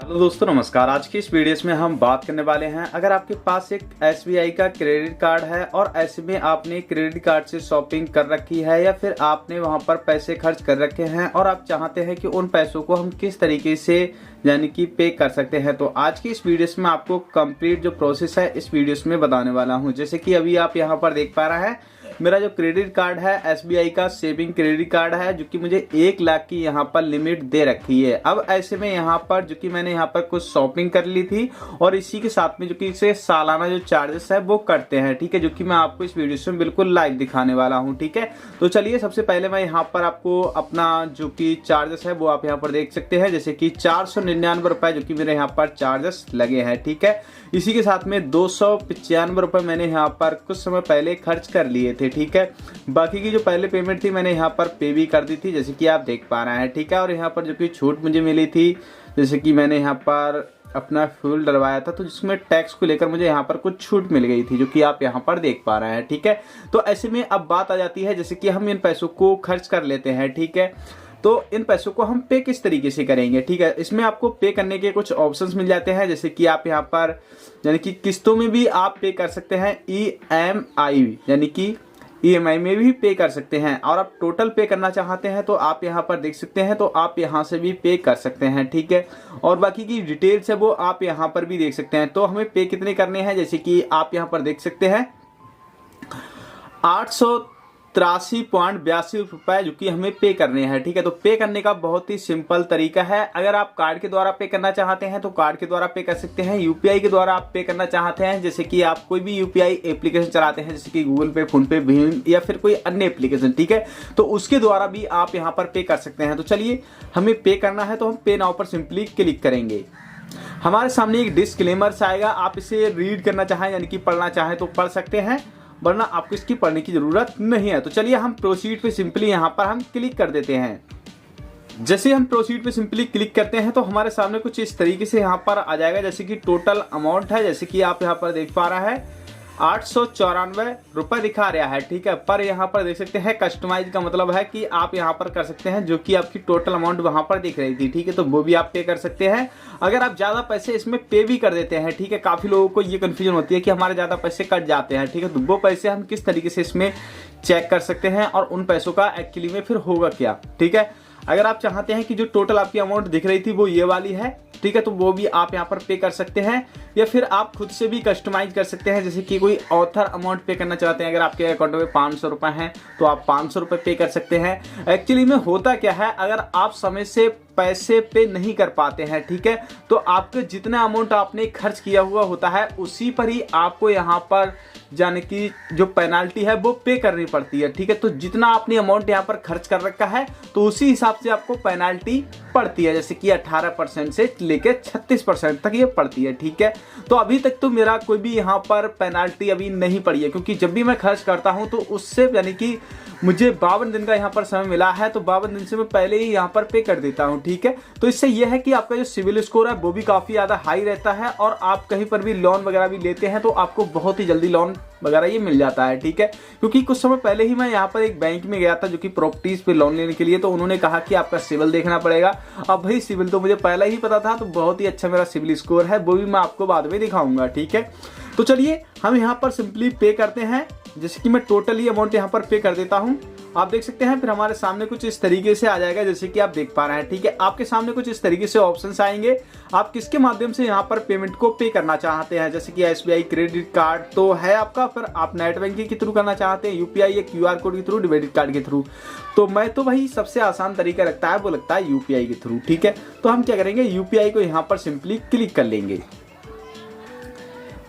Hello दोस्तों, नमस्कार। आज की इस वीडियो में हम बात करने वाले हैं, अगर आपके पास एक SBI का क्रेडिट कार्ड है और ऐसे में आपने क्रेडिट कार्ड से शॉपिंग कर रखी है या फिर आपने वहां पर पैसे खर्च कर रखे हैं और आप चाहते हैं कि उन पैसों को हम किस तरीके से यानी कि पे कर सकते हैं, तो आज की इस वीडियो में आपको कंप्लीट जो प्रोसेस है इस वीडियो में बताने वाला हूँ। जैसे कि अभी आप यहाँ पर देख पा रहे हैं, मेरा जो क्रेडिट कार्ड है SBI का सेविंग क्रेडिट कार्ड है, जो कि मुझे 1 लाख की यहाँ पर लिमिट दे रखी है। अब ऐसे में यहाँ पर जो कि मैंने यहाँ पर कुछ शॉपिंग कर ली थी और इसी के साथ में जो कि इसे सालाना जो चार्जेस है वो कटते हैं, ठीक है, जो कि मैं आपको इस वीडियो में बिल्कुल लाइव दिखाने वाला हूँ। ठीक है, तो चलिए सबसे पहले मैं यहाँ पर आपको अपना जो कि चार्जेस है वो आप यहाँ पर देख सकते हैं। जैसे कि 499 रुपए जो कि मेरे यहाँ पर चार्जेस लगे हैं। ठीक है, इसी के साथ में 295 रुपए मैंने यहाँ पर कुछ समय पहले खर्च कर लिए थे। ठीक है, बाकी की जो पहले पेमेंट थी मैंने यहाँ पर पे भी कर दी थी, जैसे कि आप देख पा रहे हैं। ठीक है, और यहाँ पर जो कि छूट मुझे मिली थी, जैसे कि मैंने यहाँ पर अपना फ्यूल डलवाया था तो जिसमें टैक्स को लेकर मुझे यहाँ पर कुछ छूट मिल गई थी, जो कि आप यहाँ पर देख पा रहे हैं। ठीक है, तो ऐसे में अब बात आ जाती है, जैसे कि हम इन पैसों को खर्च कर लेते हैं। ठीक है, तो इन पैसों को हम पे किस तरीके से करेंगे। ठीक है, इसमें आपको पे करने के कुछ ऑप्शंस मिल जाते हैं, जैसे कि आप यहाँ पर यानी कि किस्तों में भी आप पे कर सकते हैं, EMI यानी कि EMI में भी पे कर सकते हैं, और आप टोटल पे करना चाहते हैं तो आप यहाँ पर देख सकते हैं, तो आप यहाँ से भी पे कर सकते हैं। ठीक है, और बाकी की डिटेल्स है वो आप यहाँ पर भी देख सकते हैं। तो हमें पे कितने करने हैं, जैसे कि आप यहाँ पर देख सकते हैं 883.82 रुपए जो कि हमें पे करने हैं। ठीक है, तो पे करने का बहुत ही सिंपल तरीका है। अगर आप कार्ड के द्वारा पे करना चाहते हैं तो कार्ड के द्वारा पे कर सकते हैं, UPI के द्वारा आप पे करना चाहते हैं, जैसे कि आप कोई भी UPI एप्लीकेशन चलाते हैं, जैसे कि गूगल पे, फोन पे, भीम या फिर कोई अन्य एप्लीकेशन, ठीक है, तो उसके द्वारा भी आप यहाँ पर पे कर सकते हैं। तो चलिए, हमें पे करना है तो हम पे नाउ पर सिंपली क्लिक करेंगे। हमारे सामने एक डिस्क्लेमर आएगा, आप इसे रीड करना चाहें यानी कि पढ़ना चाहें तो पढ़ सकते हैं, वरना आपको इसकी पढ़ने की जरूरत नहीं है। तो चलिए हम प्रोसीड पे सिंपली यहाँ पर हम क्लिक कर देते हैं। जैसे हम प्रोसीड पे सिंपली क्लिक करते हैं तो हमारे सामने कुछ इस तरीके से यहाँ पर आ जाएगा, जैसे कि टोटल अमाउंट है, जैसे कि आप यहाँ पर देख पा रहा है 894 रुपए दिखा रहा है। ठीक है, पर यहाँ पर देख सकते हैं कस्टमाइज का मतलब है कि आप यहाँ पर कर सकते हैं जो कि आपकी टोटल अमाउंट वहां पर दिख रही थी। ठीक है, तो वो भी आप पे कर सकते हैं अगर आप ज्यादा पैसे इसमें पे भी कर देते हैं। ठीक है, काफी लोगों को ये कंफ्यूजन होती है कि हमारे ज्यादा पैसे कट जाते हैं। ठीक है, तो वो पैसे हम किस तरीके से इसमें चेक कर सकते हैं और उन पैसों का एक्चुअली में फिर होगा क्या। ठीक है, अगर आप चाहते हैं कि जो टोटल आपकी अमाउंट दिख रही थी वो ये वाली है, ठीक है, तो वो भी आप यहाँ पर पे कर सकते हैं, या फिर आप खुद से भी कस्टमाइज कर सकते हैं, जैसे कि कोई ऑथर अमाउंट पे करना चाहते हैं। अगर आपके अकाउंट में 500 रुपए हैं तो आप 500 रुपए पे कर सकते हैं। एक्चुअली में होता क्या है, अगर आप समय से पैसे पे नहीं कर पाते हैं, ठीक है, तो आपके जितना अमाउंट आपने खर्च किया हुआ होता है उसी पर ही आपको यहाँ पर जाने की जो पेनाल्टी है वो पे करनी पड़ती है। ठीक है, तो जितना आपने अमाउंट यहाँ पर खर्च कर रखा है तो उसी हिसाब से आपको पेनाल्टी पड़ती है, जैसे कि 18% से लेके 36% तक ये पड़ती है। ठीक है, तो अभी तक तो मेरा कोई भी यहाँ पर पेनाल्टी अभी नहीं पड़ी है, क्योंकि जब भी मैं खर्च करता हूँ तो उससे यानी कि मुझे 52 दिन का यहाँ पर समय मिला है, तो 52 दिन से मैं पहले ही यहाँ पर पे कर देता हूँ। ठीक है, तो इससे यह है कि आपका जो सिविल स्कोर है वो भी काफी ज्यादा हाई रहता है, और आप कहीं पर भी लोन वगैरह भी लेते हैं तो आपको बहुत ही जल्दी लोन वगैरह ये मिल जाता है। ठीक है, क्योंकि कुछ समय पहले ही मैं यहाँ पर एक बैंक में गया था जो कि प्रॉपर्टीज पे लोन लेने के लिए, तो उन्होंने कहा कि आपका सिविल देखना पड़ेगा। अब भाई सिविल तो मुझे पहले ही पता था, तो बहुत ही अच्छा मेरा सिविल स्कोर है, वो भी मैं आपको बाद में दिखाऊंगा। ठीक है, तो चलिए हम यहाँ पर सिंपली पे करते हैं, जैसे कि मैं टोटली अमाउंट यहाँ पर पे कर देता हूँ। आप देख सकते हैं फिर हमारे सामने कुछ इस तरीके से आ जाएगा, जैसे कि आप देख पा रहे हैं। ठीक है, आपके सामने कुछ इस तरीके से ऑप्शंस आएंगे, आप किसके माध्यम से यहाँ पर पेमेंट को पे करना चाहते हैं, जैसे कि SBI क्रेडिट कार्ड तो है आपका, फिर आप नेट बैंकिंग के थ्रू करना चाहते हैं, UPI या QR कोड के थ्रू, डेबिट कार्ड के थ्रू। तो मैं तो भाई सबसे आसान तरीका लगता है वो लगता है UPI के थ्रू। ठीक है, तो हम क्या करेंगे, UPI को यहाँ पर सिंपली क्लिक कर लेंगे।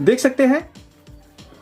देख सकते हैं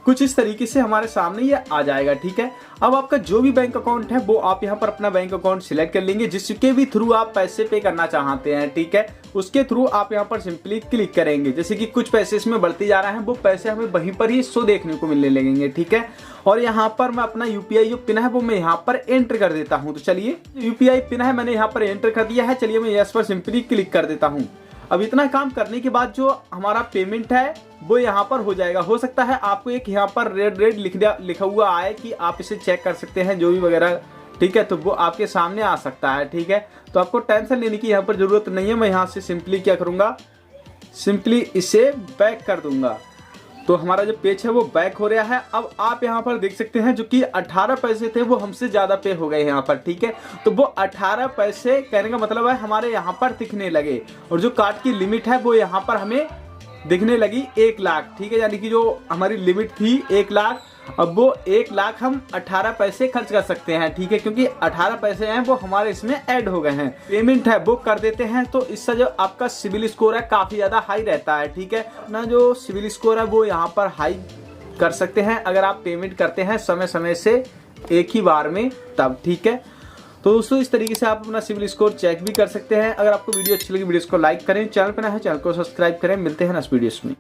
कुछ इस तरीके से हमारे सामने ये आ जाएगा। ठीक है, अब आपका जो भी बैंक अकाउंट है वो आप यहाँ पर अपना बैंक अकाउंट सिलेक्ट कर लेंगे, जिसके भी थ्रू आप पैसे पे करना चाहते हैं। ठीक है, उसके थ्रू आप यहाँ पर सिंपली क्लिक करेंगे, जैसे कि कुछ पैसे इसमें बढ़ते जा रहे हैं, वो पैसे हमें वहीं पर ही शो देखने को मिलने लगेंगे। ठीक है, और यहाँ पर मैं अपना UPI जो पिन है वो मैं यहाँ पर एंटर कर देता हूँ। तो चलिए, UPI पिन है मैंने यहाँ पर एंटर कर दिया है, चलिए मैं यस पर सिंपली क्लिक कर देता हूँ। अब इतना काम करने के बाद जो हमारा पेमेंट है वो यहाँ पर हो जाएगा। हो सकता है आपको एक यहाँ पर रेड लिखा हुआ आए कि आप इसे चेक कर सकते हैं जो भी वगैरह। ठीक है, तो वो आपके सामने आ सकता है। ठीक है, तो आपको टेंशन लेने की यहाँ पर जरूरत नहीं है। मैं यहाँ से सिंपली क्या करूंगा, सिंपली इसे बैक कर दूंगा तो हमारा जो पेज है वो बैक हो रहा है। अब आप यहाँ पर देख सकते हैं जो कि 18 पैसे थे वो हमसे ज़्यादा पे हो गए यहाँ पर, ठीक है। तो वो 18 पैसे कहने का मतलब है हमारे यहाँ पर दिखने लगे, और जो कार्ड की लिमिट है वो यहाँ पर हमें दिखने लगी 1 लाख, ठीक है। यानी कि जो हमारी लिमिट थी 1 लाख, अब वो 1 लाख हम 18 पैसे खर्च कर सकते हैं, ठीक है, क्योंकि 18 पैसे हैं वो हमारे इसमें ऐड हो गए हैं। पेमेंट है वो कर देते हैं, तो इससे जो आपका सिविल स्कोर है काफ़ी ज़्यादा हाई रहता है, ठीक है। अपना जो सिविल स्कोर है वो यहाँ पर हाई कर सकते हैं अगर आप पेमेंट करते हैं समय समय से एक ही बार में तब, ठीक है। तो दोस्तों इस तरीके से आप अपना सिविल स्कोर चेक भी कर सकते हैं। अगर आपको वीडियो अच्छी लगी वीडियो को लाइक करें, चैनल पर नया है चैनल को सब्सक्राइब करें। मिलते हैं नेक्स्ट वीडियोस में।